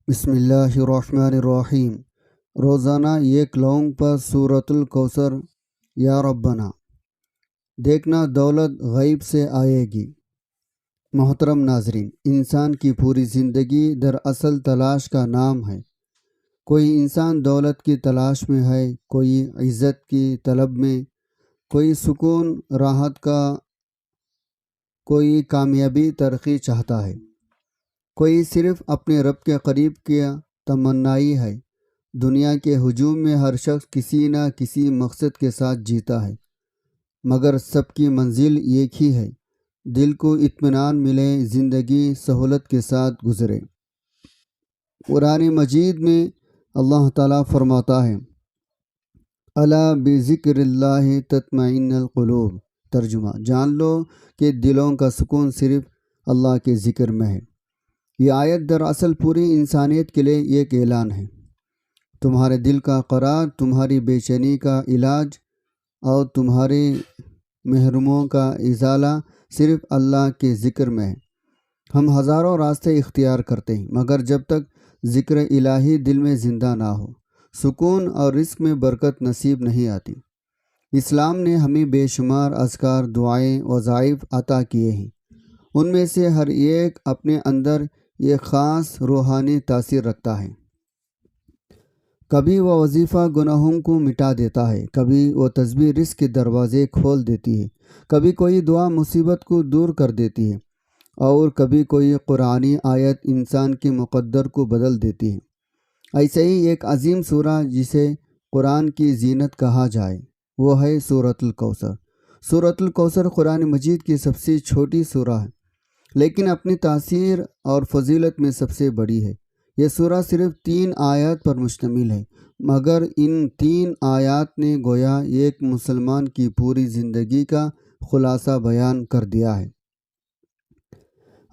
بسم اللہ الرحمن الرحیم۔ روزانہ ایک لونگ پر سورۃ الکوثر۔ یا ربنا، دیکھنا دولت غیب سے آئے گی۔ محترم ناظرین، انسان کی پوری زندگی دراصل تلاش کا نام ہے۔ کوئی انسان دولت کی تلاش میں ہے، کوئی عزت کی طلب میں، کوئی سکون راحت کا، کوئی کامیابی ترقی چاہتا ہے، کوئی صرف اپنے رب کے قریب کیا تمنائی ہے۔ دنیا کے ہجوم میں ہر شخص کسی نہ کسی مقصد کے ساتھ جیتا ہے، مگر سب کی منزل ایک ہی ہے: دل کو اطمینان ملے، زندگی سہولت کے ساتھ گزرے۔ قرآن مجید میں اللہ تعالیٰ فرماتا ہے: الا بذکر اللہ تطمئن القلوب۔ ترجمہ: جان لو کہ دلوں کا سکون صرف اللہ کے ذکر میں ہے۔ یہ آیت دراصل پوری انسانیت کے لیے ایک اعلان ہے۔ تمہارے دل کا قرار، تمہاری بے چینی کا علاج اور تمہاری محروموں کا ازالہ صرف اللہ کے ذکر میں ہے۔ ہم ہزاروں راستے اختیار کرتے ہیں، مگر جب تک ذکر الہی دل میں زندہ نہ ہو، سکون اور رزق میں برکت نصیب نہیں آتی۔ اسلام نے ہمیں بے شمار اذکار، دعائیں، وظائف عطا کیے ہیں۔ ان میں سے ہر ایک اپنے اندر ایک خاص روحانی تاثیر رکھتا ہے۔ کبھی وہ وظیفہ گناہوں کو مٹا دیتا ہے، کبھی وہ تسبیح رزق کے دروازے کھول دیتی ہے، کبھی کوئی دعا مصیبت کو دور کر دیتی ہے، اور کبھی کوئی قرآنی آیت انسان کے مقدر کو بدل دیتی ہے۔ ایسے ہی ایک عظیم سورہ جسے قرآن کی زینت کہا جائے، وہ ہے سورۃ الکوثر۔ سورۃ الکوثر قرآن مجید کی سب سے چھوٹی سورہ ہے، لیکن اپنی تاثیر اور فضیلت میں سب سے بڑی ہے۔ یہ سورہ صرف 3 آیات پر مشتمل ہے، مگر ان 3 آیات نے گویا ایک مسلمان کی پوری زندگی کا خلاصہ بیان کر دیا ہے۔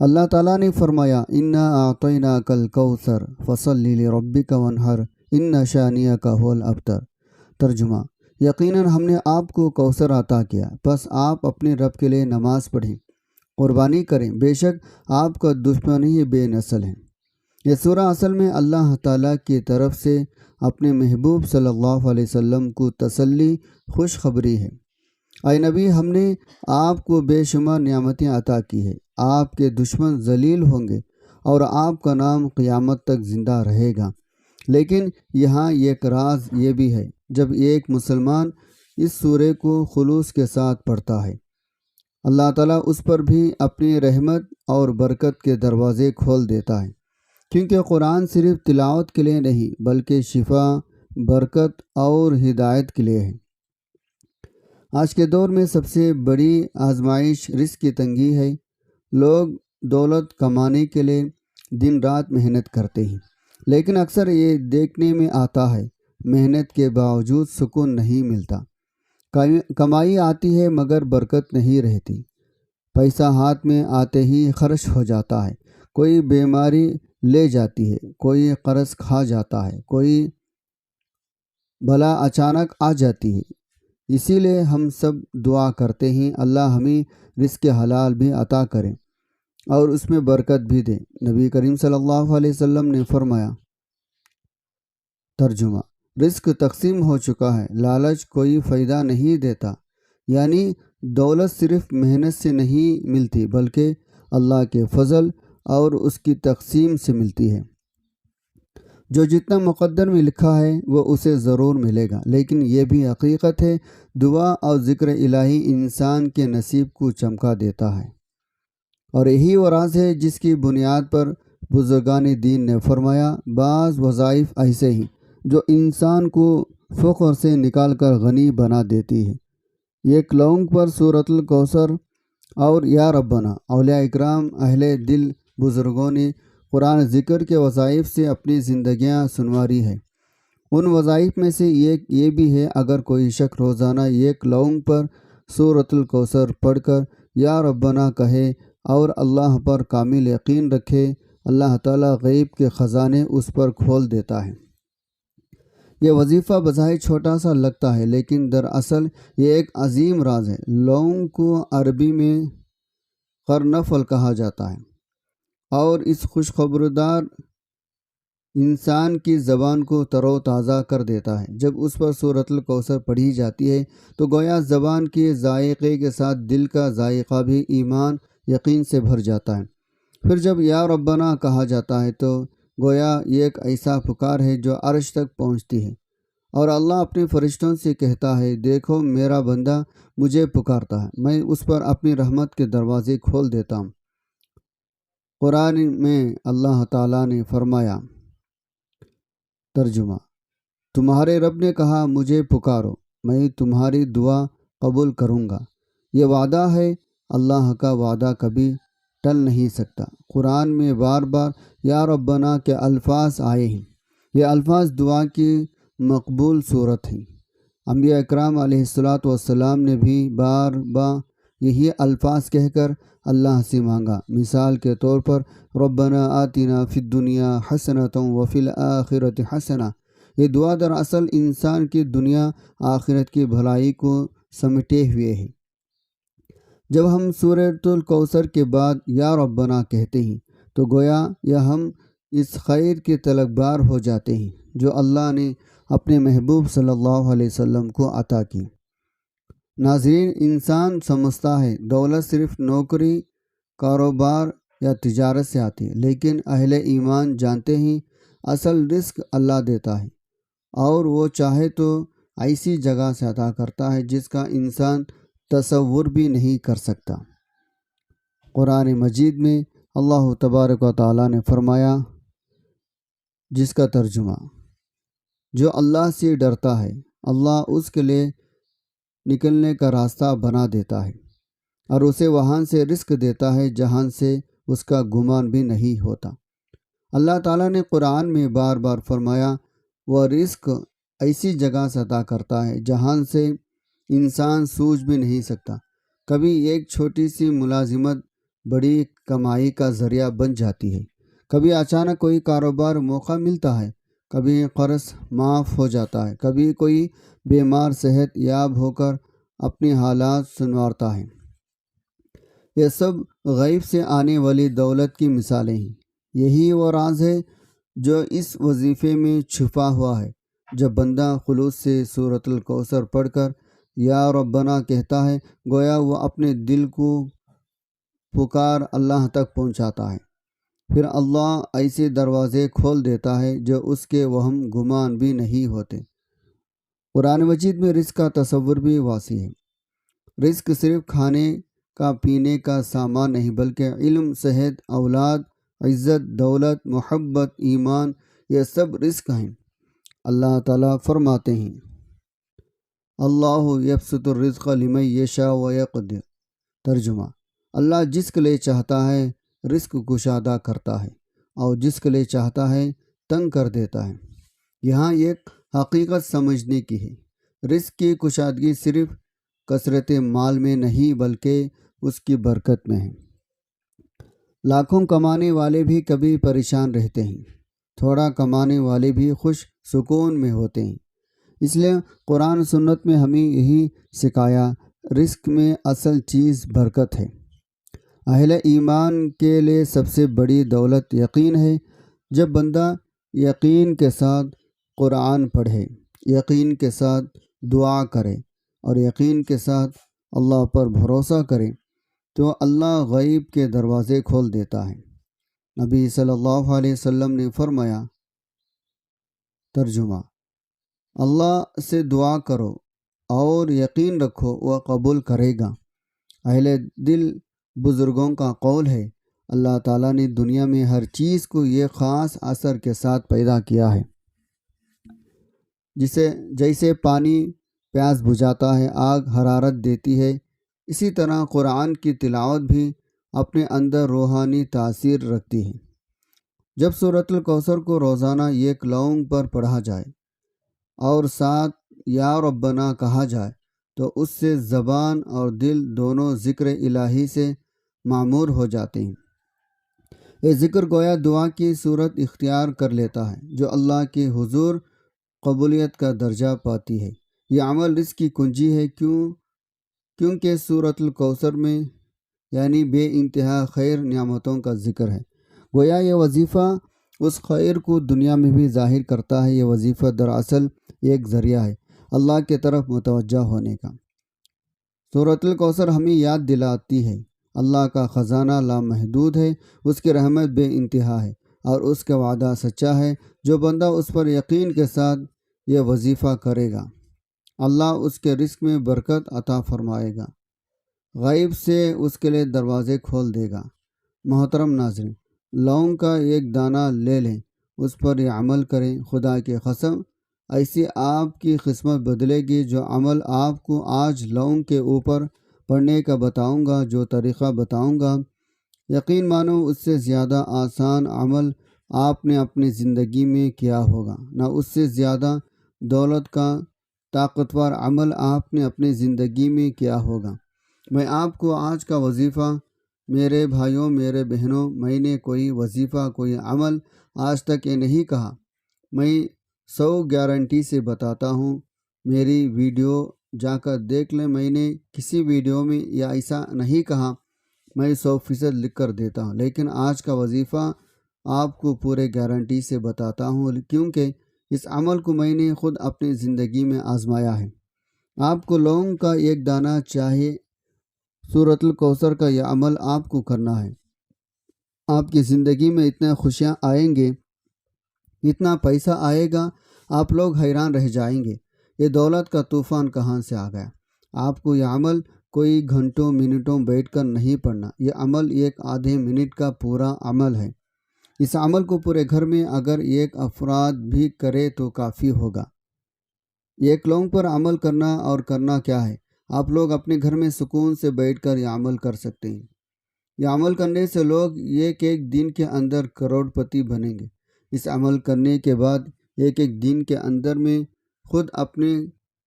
اللہ تعالیٰ نے فرمایا: انا اعطیناک الکوثر فصل لربک وانحر ان شانئک ھو الابتر۔ ترجمہ: یقیناً ہم نے آپ کو کوثر عطا کیا، پس آپ اپنے رب کے لیے نماز پڑھیں، قربانی کریں، بے شک آپ کا دشمن ہی بے نسل ہے۔ یہ سورہ اصل میں اللہ تعالیٰ کی طرف سے اپنے محبوب صلی اللہ علیہ وسلم کو تسلی، خوشخبری ہے۔ اے نبی، ہم نے آپ کو بے شمار نعمتیں عطا کی ہیں۔ آپ کے دشمن ذلیل ہوں گے اور آپ کا نام قیامت تک زندہ رہے گا۔ لیکن یہاں ایک راز یہ بھی ہے: جب ایک مسلمان اس سورے کو خلوص کے ساتھ پڑھتا ہے، اللہ تعالیٰ اس پر بھی اپنی رحمت اور برکت کے دروازے کھول دیتا ہے، کیونکہ قرآن صرف تلاوت کے لیے نہیں بلکہ شفا، برکت اور ہدایت کے لیے ہے۔ آج کے دور میں سب سے بڑی آزمائش رزق کی تنگی ہے۔ لوگ دولت کمانے کے لیے دن رات محنت کرتے ہیں، لیکن اکثر یہ دیکھنے میں آتا ہے محنت کے باوجود سکون نہیں ملتا۔ کمائی آتی ہے مگر برکت نہیں رہتی۔ پیسہ ہاتھ میں آتے ہی خرچ ہو جاتا ہے۔ کوئی بیماری لے جاتی ہے، کوئی قرض کھا جاتا ہے، کوئی بلا اچانک آ جاتی ہے۔ اسی لیے ہم سب دعا کرتے ہیں: اللہ ہمیں رزق حلال بھی عطا کرے اور اس میں برکت بھی دے۔ نبی کریم صلی اللہ علیہ وسلم نے فرمایا: ترجمہ: رزق تقسیم ہو چکا ہے، لالچ کوئی فائدہ نہیں دیتا۔ یعنی دولت صرف محنت سے نہیں ملتی بلکہ اللہ کے فضل اور اس کی تقسیم سے ملتی ہے۔ جو جتنا مقدر میں لکھا ہے وہ اسے ضرور ملے گا، لیکن یہ بھی حقیقت ہے دعا اور ذکر الہی انسان کے نصیب کو چمکا دیتا ہے، اور یہی وہ راز ہے جس کی بنیاد پر بزرگان دین نے فرمایا: بعض وظائف ایسے ہیں جو انسان کو فقر سے نکال کر غنی بنا دیتی ہے۔ ایک لونگ پر سورۃ الکوثر اور یا ربنا، اولیاء اکرام، اہل دل بزرگوں نے قرآن ذکر کے وظائف سے اپنی زندگیاں سنواری ہے۔ ان وظائف میں سے ایک یہ بھی ہے: اگر کوئی شخص روزانہ ایک لونگ پر سورۃ الکوثر پڑھ کر یا ربنا کہے اور اللہ پر کامل یقین رکھے، اللہ تعالیٰ غیب کے خزانے اس پر کھول دیتا ہے۔ یہ وظیفہ بظاہر چھوٹا سا لگتا ہے، لیکن دراصل یہ ایک عظیم راز ہے۔ لونگ کو عربی میں قرنفل کہا جاتا ہے، اور اس خوشخبردار انسان کی زبان کو تر و تازہ کر دیتا ہے۔ جب اس پر سورۃ الکوثر پڑھی جاتی ہے تو گویا زبان کے ذائقے کے ساتھ دل کا ذائقہ بھی ایمان یقین سے بھر جاتا ہے۔ پھر جب یا ربنا کہا جاتا ہے تو گویا یہ ایک ایسا پکار ہے جو عرش تک پہنچتی ہے، اور اللہ اپنے فرشتوں سے کہتا ہے، دیکھو میرا بندہ مجھے پکارتا ہے، میں اس پر اپنی رحمت کے دروازے کھول دیتا ہوں۔ قرآن میں اللہ تعالیٰ نے فرمایا، ترجمہ: تمہارے رب نے کہا مجھے پکارو، میں تمہاری دعا قبول کروں گا۔ یہ وعدہ ہے، اللہ کا وعدہ کبھی ٹل نہیں سکتا۔ قرآن میں بار بار یا ربنا کے الفاظ آئے ہیں۔ یہ الفاظ دعا کی مقبول صورت ہیں۔ انبیاء اکرام علیہ السلام نے بھی بار بار یہی الفاظ کہہ کر اللہ سے مانگا۔ مثال کے طور پر ربنا آتنا فی الدنیا حسنۃ وفی الآخرۃ حسنہ۔ یہ دعا دراصل انسان کی دنیا آخرت کی بھلائی کو سمیٹے ہوئے ہے۔ جب ہم سورۃ الکوثر کے بعد یا ربنا کہتے ہیں تو گویا ہم اس خیر کے طلبگار ہو جاتے ہیں جو اللہ نے اپنے محبوب صلی اللہ علیہ وسلم کو عطا کی۔ ناظرین، انسان سمجھتا ہے دولت صرف نوکری، کاروبار یا تجارت سے آتی ہے، لیکن اہل ایمان جانتے ہیں اصل رزق اللہ دیتا ہے، اور وہ چاہے تو ایسی جگہ سے عطا کرتا ہے جس کا انسان تصور بھی نہیں کر سکتا۔ قرآن مجید میں اللہ تبارک و تعالیٰ نے فرمایا، جس کا ترجمہ: جو اللہ سے ڈرتا ہے اللہ اس کے لیے نکلنے کا راستہ بنا دیتا ہے، اور اسے وہاں سے رزق دیتا ہے جہاں سے اس کا گمان بھی نہیں ہوتا۔ اللہ تعالیٰ نے قرآن میں بار بار فرمایا، وہ رزق ایسی جگہ سے عطا کرتا ہے جہاں سے انسان سوچ بھی نہیں سکتا۔ کبھی ایک چھوٹی سی ملازمت بڑی کمائی کا ذریعہ بن جاتی ہے، کبھی اچانک کوئی کاروبار موقع ملتا ہے، کبھی قرض معاف ہو جاتا ہے، کبھی کوئی بیمار صحت یاب ہو کر اپنی حالات سنوارتا ہے۔ یہ سب غیب سے آنے والی دولت کی مثالیں ہیں۔ یہی وہ راز ہے جو اس وظیفے میں چھپا ہوا ہے۔ جب بندہ خلوص سے سورۃ الکوثر پڑھ کر یا ربنا کہتا ہے، گویا وہ اپنے دل کو پکار اللہ تک پہنچاتا ہے۔ پھر اللہ ایسے دروازے کھول دیتا ہے جو اس کے وہم گمان بھی نہیں ہوتے۔ قرآن مجید میں رزق کا تصور بھی واضح ہے۔ رزق صرف کھانے کا پینے کا سامان نہیں، بلکہ علم، صحت، اولاد، عزت، دولت، محبت، ایمان، یہ سب رزق ہیں۔ اللہ تعالیٰ فرماتے ہیں، اللہ یبسط الرزق لمن یشاء ویقدر۔ ترجمہ: اللہ جس کے لیے چاہتا ہے رزق کشادہ کرتا ہے، اور جس کے لیے چاہتا ہے تنگ کر دیتا ہے۔ یہاں ایک حقیقت سمجھنے کی ہے، رزق کی کشادگی صرف کثرت مال میں نہیں بلکہ اس کی برکت میں ہے۔ لاکھوں کمانے والے بھی کبھی پریشان رہتے ہیں، تھوڑا کمانے والے بھی خوش سکون میں ہوتے ہیں۔ اس لیے قرآن سنت میں ہمیں یہی سکھایا، رزق میں اصل چیز برکت ہے۔ اہل ایمان کے لیے سب سے بڑی دولت یقین ہے۔ جب بندہ یقین کے ساتھ قرآن پڑھے، یقین کے ساتھ دعا کرے اور یقین کے ساتھ اللہ پر بھروسہ کرے تو اللہ غیب کے دروازے کھول دیتا ہے۔ نبی صلی اللہ علیہ وسلم نے فرمایا، ترجمہ: اللہ سے دعا کرو اور یقین رکھو وہ قبول کرے گا۔ اہل دل بزرگوں کا قول ہے، اللہ تعالیٰ نے دنیا میں ہر چیز کو یہ خاص اثر کے ساتھ پیدا کیا ہے۔ جیسے پانی پیاس بجھاتا ہے، آگ حرارت دیتی ہے، اسی طرح قرآن کی تلاوت بھی اپنے اندر روحانی تاثیر رکھتی ہے۔ جب سورۃ الکوثر کو روزانہ ایک لونگ پر پڑھا جائے اور ساتھ یا ربنا کہا جائے تو اس سے زبان اور دل دونوں ذکر الہی سے معمور ہو جاتے ہیں۔ یہ ذکر گویا دعا کی صورت اختیار کر لیتا ہے جو اللہ کے حضور قبولیت کا درجہ پاتی ہے۔ یہ عمل رزق کی کنجی ہے، کیونکہ سورۃ الکوثر میں یعنی بے انتہا خیر نعمتوں کا ذکر ہے۔ گویا یہ وظیفہ اس خیر کو دنیا میں بھی ظاہر کرتا ہے۔ یہ وظیفہ دراصل ایک ذریعہ ہے اللہ کی طرف متوجہ ہونے کا۔ سورۃ الکوثر ہمیں یاد دلاتی ہے اللہ کا خزانہ لامحدود ہے، اس کی رحمت بے انتہا ہے اور اس کا وعدہ سچا ہے۔ جو بندہ اس پر یقین کے ساتھ یہ وظیفہ کرے گا اللہ اس کے رزق میں برکت عطا فرمائے گا، غیب سے اس کے لیے دروازے کھول دے گا۔ محترم ناظرین، لونگ کا ایک دانہ لے لیں، اس پر یہ عمل کریں، خدا کی قسم ایسی آپ کی قسمت بدلے گی۔ جو عمل آپ کو آج لونگ کے اوپر پڑھنے کا بتاؤں گا، جو طریقہ بتاؤں گا، یقین مانو اس سے زیادہ آسان عمل آپ نے اپنی زندگی میں کیا ہوگا، نہ اس سے زیادہ دولت کا طاقتور عمل آپ نے اپنی زندگی میں کیا ہوگا۔ میں آپ کو آج کا وظیفہ، میرے بھائیوں میرے بہنوں، میں نے کوئی وظیفہ کوئی عمل آج تک یہ نہیں کہا، میں 100 گارنٹی سے بتاتا ہوں۔ میری ویڈیو جا کر دیکھ لیں، میں نے کسی ویڈیو میں یا ایسا نہیں کہا، میں 100% لکھ کر دیتا ہوں، لیکن آج کا وظیفہ آپ کو پورے گارنٹی سے بتاتا ہوں، کیونکہ اس عمل کو میں نے خود اپنی زندگی میں آزمایا ہے۔ آپ کو لونگ کا ایک دانہ چاہے، سورۃ الکوثر کا یہ عمل آپ کو کرنا ہے۔ آپ کی زندگی میں اتنے خوشیاں آئیں گے، اتنا پیسہ آئے گا، آپ لوگ حیران رہ جائیں گے یہ دولت کا طوفان کہاں سے آ گیا۔ آپ کو یہ عمل کوئی گھنٹوں منٹوں بیٹھ کر نہیں پڑھنا، یہ عمل ایک آدھے منٹ کا پورا عمل ہے۔ اس عمل کو پورے گھر میں اگر ایک افراد بھی کرے تو کافی ہوگا۔ ایک لونگ پر عمل کرنا، اور کرنا کیا ہے، آپ لوگ اپنے گھر میں سکون سے بیٹھ کر یہ عمل کر سکتے ہیں۔ یہ عمل کرنے سے لوگ ایک دن کے اندر کروڑ پتی بنیں گے۔ اس عمل کرنے کے بعد ایک دن کے اندر میں خود اپنے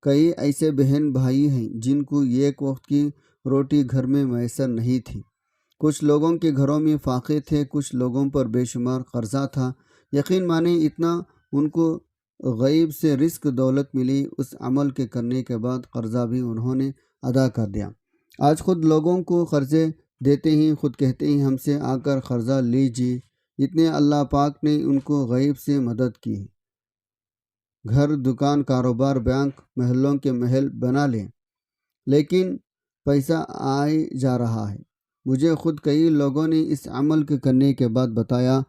کئی ایسے بہن بھائی ہیں جن کو ایک وقت کی روٹی گھر میں میسر نہیں تھی۔ کچھ لوگوں کے گھروں میں فاقے تھے، کچھ لوگوں پر بے شمار قرضہ تھا۔ یقین مانیں اتنا ان کو غیب سے رزق دولت ملی، اس عمل کے کرنے کے بعد قرضہ بھی انہوں نے ادا کر دیا۔ آج خود لوگوں کو قرضے دیتے ہیں، خود کہتے ہیں ہم سے آ کر قرضہ لیجیے، اتنے اللہ پاک نے ان کو غیب سے مدد کی ہے۔ گھر، دکان، کاروبار، بینک، محلوں کے محل بنا لیں، لیکن پیسہ آئے جا رہا ہے۔ مجھے خود کئی لوگوں نے اس عمل کے کرنے کے بعد بتایا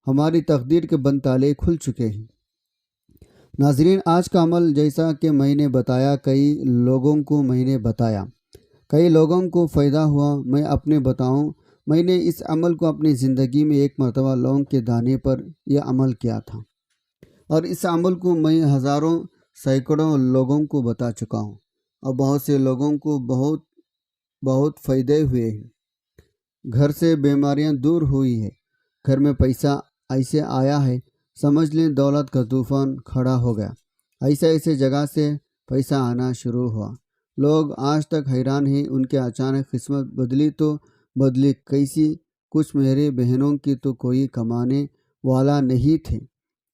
ہماری تقدیر کے بند تالے کھل چکے ہیں۔ ناظرین، آج کا عمل جیسا کہ میں نے بتایا، کئی لوگوں کو میں نے بتایا، کئی لوگوں کو فائدہ ہوا۔ میں اپنے بتاؤں، میں نے اس عمل کو اپنی زندگی میں ایک مرتبہ لونگ کے دانے پر یہ عمل کیا تھا، اور اس عمل کو میں ہزاروں سینکڑوں لوگوں کو بتا چکا ہوں، اور بہت سے لوگوں کو بہت فائدے ہوئے ہیں۔ گھر سے بیماریاں دور ہوئی ہے، گھر میں پیسہ ایسے آیا ہے، سمجھ لیں دولت کا طوفان کھڑا ہو گیا۔ ایسے جگہ سے پیسہ آنا شروع ہوا۔ لوگ آج تک حیران ہیں، ان کے اچانک قسمت بدلی تو بدلی کیسی؟ کچھ میرے بہنوں کی تو کوئی کمانے والا نہیں تھے،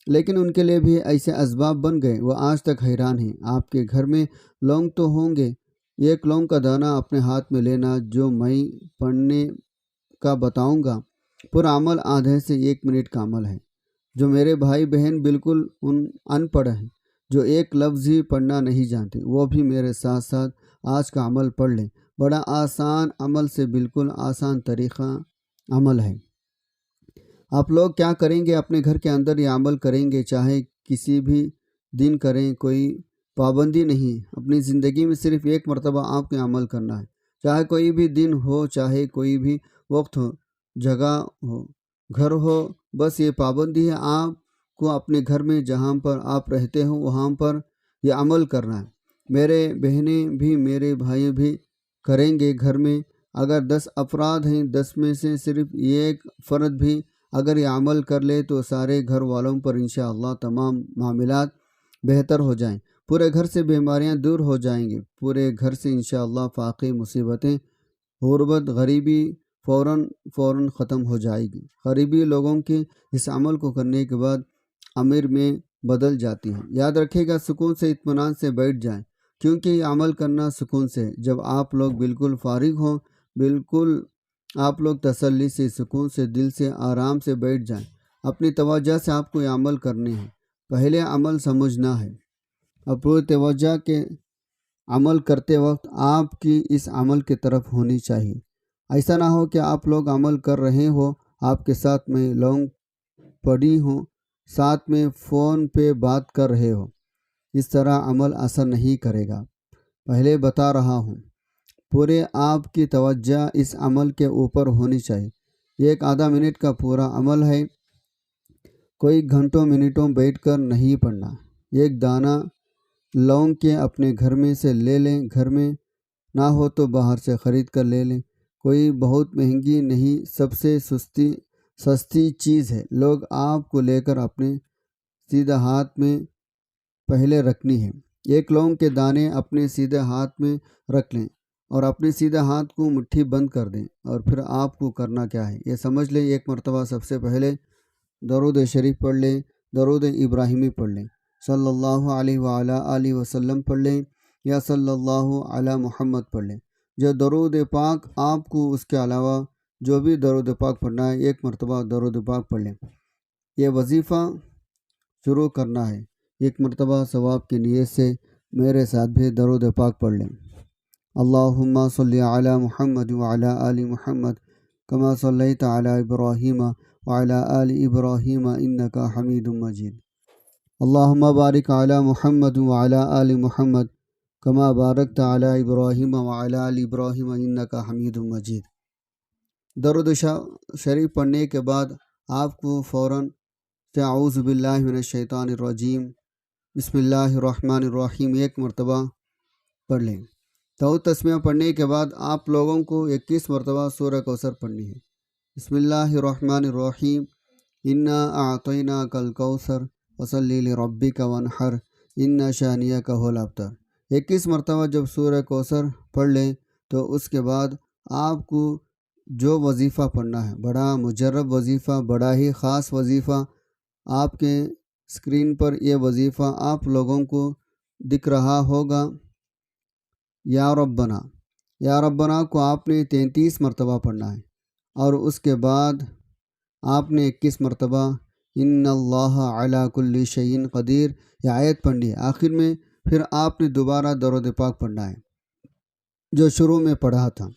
لیکن ان کے لیے بھی ایسے اسباب بن گئے، وہ آج تک حیران ہیں۔ آپ کے گھر میں لونگ تو ہوں گے، ایک لونگ کا دانہ اپنے ہاتھ میں لینا، جو میں پڑھنے کا بتاؤں گا، پورا عمل آدھے سے 1 منٹ کا عمل ہے۔ جو میرے بھائی بہن بالکل ان پڑھ ہیں، جو ایک لفظ ہی پڑھنا نہیں جانتے، وہ بھی میرے ساتھ ساتھ آج کا عمل پڑھ لیں۔ بڑا آسان عمل سے بالکل آسان طریقہ عمل ہے۔ آپ لوگ کیا کریں گے، اپنے گھر کے اندر یہ عمل کریں گے، چاہے کسی بھی دن کریں، کوئی پابندی نہیں، اپنی زندگی میں صرف ایک مرتبہ آپ کو عمل کرنا ہے، چاہے کوئی بھی دن ہو، چاہے کوئی بھی وقت ہو، جگہ ہو، گھر ہو، بس یہ پابندی ہے آپ کو اپنے گھر میں جہاں پر آپ رہتے ہو وہاں پر یہ عمل کرنا ہے۔ میرے بہنیں بھی میرے بھائی بھی کریں گے۔ گھر میں اگر 10 افراد ہیں، 10 میں سے صرف ایک فرد بھی اگر یہ عمل کر لے تو سارے گھر والوں پر انشاءاللہ تمام معاملات بہتر ہو جائیں، پورے گھر سے بیماریاں دور ہو جائیں گے، پورے گھر سے انشاءاللہ فاقے، مصیبتیں، غربت، غریبی فوراً ختم ہو جائے گی۔ غریبی لوگوں کے اس عمل کو کرنے کے بعد امیر میں بدل جاتی ہے۔ یاد رکھے گا، سکون سے اطمینان سے بیٹھ جائیں، کیونکہ یہ عمل کرنا سکون سے ہے۔ جب آپ لوگ بالکل فارغ ہوں، بالکل آپ لوگ تسلی سے، سکون سے، دل سے، آرام سے بیٹھ جائیں۔ اپنی توجہ سے آپ کو یہ عمل کرنے ہیں۔ پہلے عمل سمجھنا ہے۔ اب پوری توجہ کے عمل کرتے وقت آپ کی اس عمل کی طرف ہونی چاہیے۔ ایسا نہ ہو کہ آپ لوگ عمل کر رہے ہو، آپ کے ساتھ میں لونگ پڑی ہوں، ساتھ میں فون پہ بات کر رہے ہو۔ اس طرح عمل اثر نہیں کرے گا۔ پہلے بتا رہا ہوں، پورے آپ کی توجہ اس عمل کے اوپر ہونی چاہیے۔ یہ ایک آدھا منٹ کا پورا عمل ہے، کوئی گھنٹوں منٹوں بیٹھ کر نہیں پڑھنا۔ ایک دانہ لونگ کے اپنے گھر میں سے لے لیں، گھر میں نہ ہو تو باہر سے خرید کر لے لیں۔ کوئی بہت مہنگی نہیں، سب سے سستی چیز ہے۔ لوگ آپ کو لے کر اپنے سیدھے ہاتھ میں پہلے رکھنی ہے۔ ایک لونگ کے دانے اپنے سیدھے ہاتھ میں رکھ لیں اور اپنے سیدھے ہاتھ کو مٹھی بند کر دیں، اور پھر آپ کو کرنا کیا ہے یہ سمجھ لیں۔ ایک مرتبہ سب سے پہلے درود شریف پڑھ لیں، درود ابراہیمی پڑھ لیں، صلی اللہ علیہ وآلہ آلہ وسلم پڑھ لیں، یا صلی اللہ علی محمد پڑھ لیں۔ جو درود پاک آپ کو اس کے علاوہ جو بھی درود پاک پڑھنا ہے، ایک مرتبہ درود پاک پڑھ لیں۔ یہ وظیفہ شروع کرنا ہے۔ ایک مرتبہ ثواب کی نیت سے میرے ساتھ بھی درود پاک پڑھ لیں۔ اللہم صلی علی محمد وعلی آل محمد کما صلیت علی ابراہیم وعلی آل ابراہیم انک حمید مجید۔ اللہم بارک علی محمد وعلی آل محمد کما بارکت علی ابراہیم وعلی آل ابراہیم انک حمید مجید۔ درود شریف پڑھنے کے بعد آپ کو فوراً سے اعوذ باللہ من الشیطان الرجیم بسم اللہ الرحمن الرحیم ایک مرتبہ پڑھ لیں۔ تسمیہ پڑھنے کے بعد آپ لوگوں کو 21 مرتبہ سورہ کوثر پڑھنی ہے۔ بسم اللہ الرحمن الرحیم انا اعطیناک الکوثر فصلی لربک وانحر ان شانیک هو الابتر۔ 21 مرتبہ جب سورہ کوثر پڑھ لیں تو اس کے بعد آپ کو جو وظیفہ پڑھنا ہے، بڑا مجرب وظیفہ، بڑا ہی خاص وظیفہ، آپ کے اسکرین پر یہ وظیفہ آپ لوگوں کو دکھ رہا ہوگا۔ یا ربنا، یا ربنا کو آپ نے 33 مرتبہ پڑھنا ہے، اور اس کے بعد آپ نے 21 مرتبہ ان اللہ علی کل شیء قدیر یہ آیت پڑھنی ہے۔ آخر میں پھر آپ نے دوبارہ درود پاک پڑھنا ہے جو شروع میں پڑھا تھا۔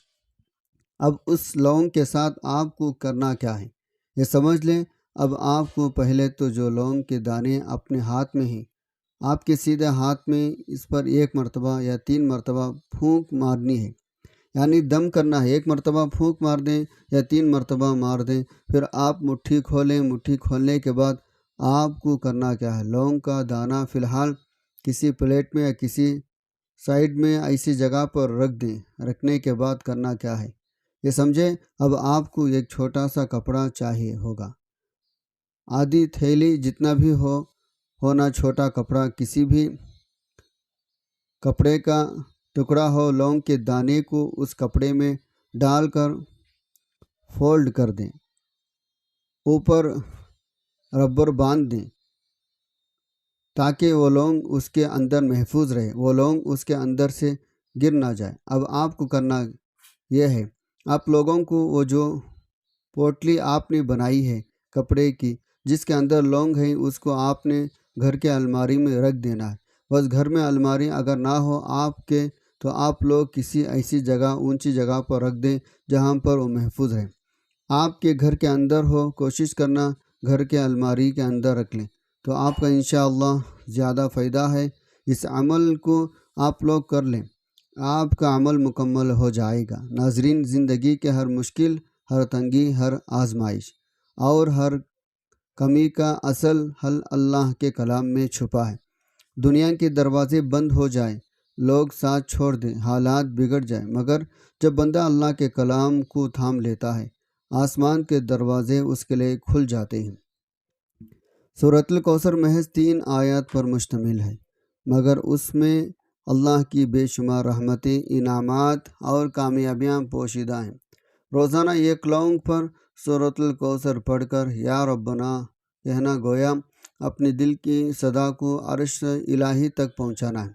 اب اس لونگ کے ساتھ آپ کو کرنا کیا ہے یہ سمجھ لیں۔ اب آپ کو پہلے تو جو لونگ کے دانے اپنے ہاتھ میں ہیں، آپ کے سیدھے ہاتھ میں اس پر 1 مرتبہ یا 3 مرتبہ پھونک مارنی ہے، یعنی دم کرنا ہے۔ 1 مرتبہ پھونک مار دیں یا 3 مرتبہ مار دیں، پھر آپ مٹھی کھولیں۔ مٹھی کھولنے کے بعد آپ کو کرنا کیا ہے، لونگ کا دانہ فی الحال کسی پلیٹ میں یا کسی سائیڈ میں ایسی جگہ پر رکھ دیں۔ رکھنے کے بعد کرنا کیا ہے یہ سمجھیں۔ اب آپ کو ایک چھوٹا سا کپڑا چاہیے ہوگا، آدھی تھیلی جتنا بھی ہونا چھوٹا کپڑا، کسی بھی کپڑے کا ٹکڑا ہو، لونگ کے دانے کو اس کپڑے میں ڈال کر فولڈ کر دیں، اوپر ربر باندھ دیں تاکہ وہ لونگ اس کے اندر محفوظ رہے، وہ لونگ اس کے اندر سے گر نہ جائے۔ اب آپ کو کرنا یہ ہے، آپ لوگوں کو وہ جو پوٹلی آپ نے بنائی ہے کپڑے کی جس کے اندر لونگ ہے، اس کو آپ نے گھر کے الماری میں رکھ دینا ہے۔ بس گھر میں الماری اگر نہ ہو آپ کے تو آپ لوگ کسی ایسی جگہ، اونچی جگہ پر رکھ دیں جہاں پر وہ محفوظ ہے۔ آپ کے گھر کے اندر ہو، کوشش کرنا گھر کے الماری کے اندر رکھ لیں تو آپ کا انشاءاللہ زیادہ فائدہ ہے۔ اس عمل کو آپ لوگ کر لیں، آپ کا عمل مکمل ہو جائے گا۔ ناظرین، زندگی کے ہر مشکل، ہر تنگی، ہر آزمائش اور ہر کمی کا اصل حل اللہ کے کلام میں چھپا ہے۔ دنیا کے دروازے بند ہو جائیں، لوگ ساتھ چھوڑ دیں، حالات بگڑ جائیں، مگر جب بندہ اللہ کے کلام کو تھام لیتا ہے، آسمان کے دروازے اس کے لیے کھل جاتے ہیں۔ سورۃ الکوثر محض 3 آیات پر مشتمل ہے، مگر اس میں اللہ کی بے شمار رحمتیں، انعامات اور کامیابیاں پوشیدہ ہیں۔ روزانہ 1 لونگ پر سورۃ الکوثر پڑھ کر یا ربنا کہنا گویا اپنے دل کی صدا کو عرش الہی تک پہنچانا ہے۔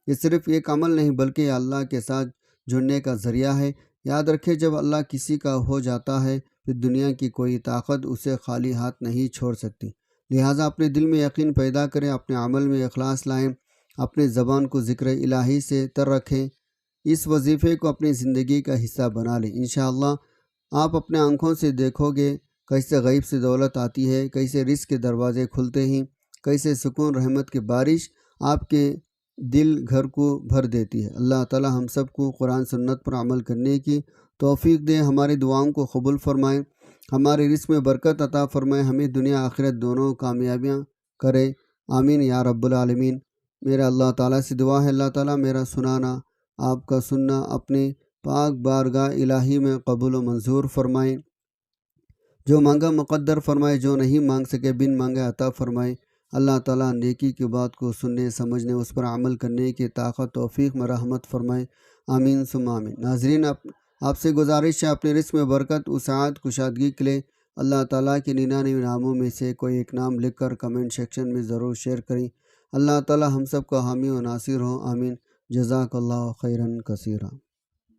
یہ صرف ایک عمل نہیں بلکہ یہ اللہ کے ساتھ جڑنے کا ذریعہ ہے۔ یاد رکھے جب اللہ کسی کا ہو جاتا ہے پھر دنیا کی کوئی طاقت اسے خالی ہاتھ نہیں چھوڑ سکتی۔ لہٰذا اپنے دل میں یقین پیدا کریں، اپنے عمل میں اخلاص لائیں، اپنے زبان کو ذکر الہی سے تر رکھیں، اس وظیفے کو اپنی زندگی کا حصہ بنا لیں۔ انشاءاللہ آپ اپنے آنکھوں سے دیکھو گے کیسے غیب سے دولت آتی ہے، کیسے رزق کے دروازے کھلتے ہیں، کیسے سکون رحمت کی بارش آپ کے دل گھر کو بھر دیتی ہے۔ اللہ تعالی ہم سب کو قرآن سنت پر عمل کرنے کی توفیق دے، ہماری دعاؤں کو قبول فرمائیں، ہمارے رزق میں برکت عطا فرمائیں، ہمیں دنیا آخرت دونوں کامیابیاں کرے، آمین یا رب العالمین۔ میرا اللہ تعالیٰ سے دعا ہے اللہ تعالیٰ میرا سنانا، آپ کا سننا اپنے پاک بارگاہ الہی میں قبول و منظور فرمائیں، جو مانگا مقدر فرمائے، جو نہیں مانگ سکے بن مانگے عطا فرمائے۔ اللہ تعالیٰ نیکی کی بات کو سننے سمجھنے اس پر عمل کرنے کی طاقت توفیق میں رحمت فرمائے، آمین ثم آمین۔ ناظرین آپ سے گزارش ہے اپنے رزق میں برکت وسعت کشادگی کے لیے اللہ تعالیٰ کے 99 ناموں میں سے کوئی ایک نام لکھ کر کمنٹ سیکشن میں ضرور شیئر کریں۔ اللہ تعالیٰ ہم سب کا حامی و ناصر ہو، آمین۔ جزاک اللہ خیرا کثیرا۔